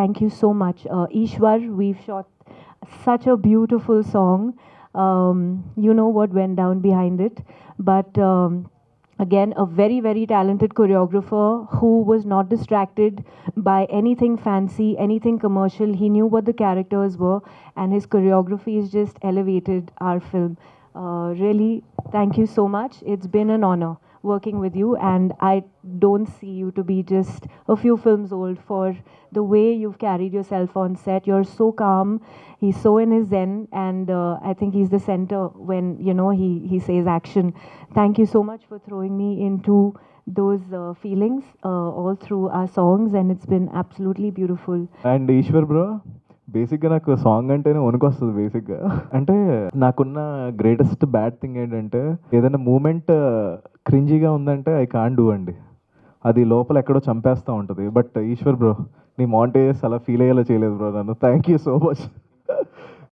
Thank you so much. Ishwar, we've shot such a beautiful song. You know what went down behind it. But again, a very, very talented choreographer who was not distracted by anything fancy, anything commercial. He knew what the characters were, and his choreography has just elevated our film. Really, thank you so much. It's been an honor working with you, and I don't see you to be just a few films old for the way you've carried yourself on set. You're so calm. He's so in his zen, and I think he's the center when he says action. Thank you so much for throwing me into those feelings all through our songs, and it's been absolutely beautiful. And Eshwar bro బేసిక్గా నాకు song అంటేనే వణుకొస్తుంది బేసిక్గా. అంటే నాకున్న greatest bad thing ఏంటంటే ఏదైనా moment క్రింజీగా ఉందంటే I can do అండి. అది లోపల ఎక్కడో చంపేస్తూ ఉంటుంది. బట్ ఈశ్వర్ బ్రో నీ మాంటేజెస్ అలా ఫీల్ అయ్యేలా చేయలేదు బ్రో నన్ను. Thank you so much.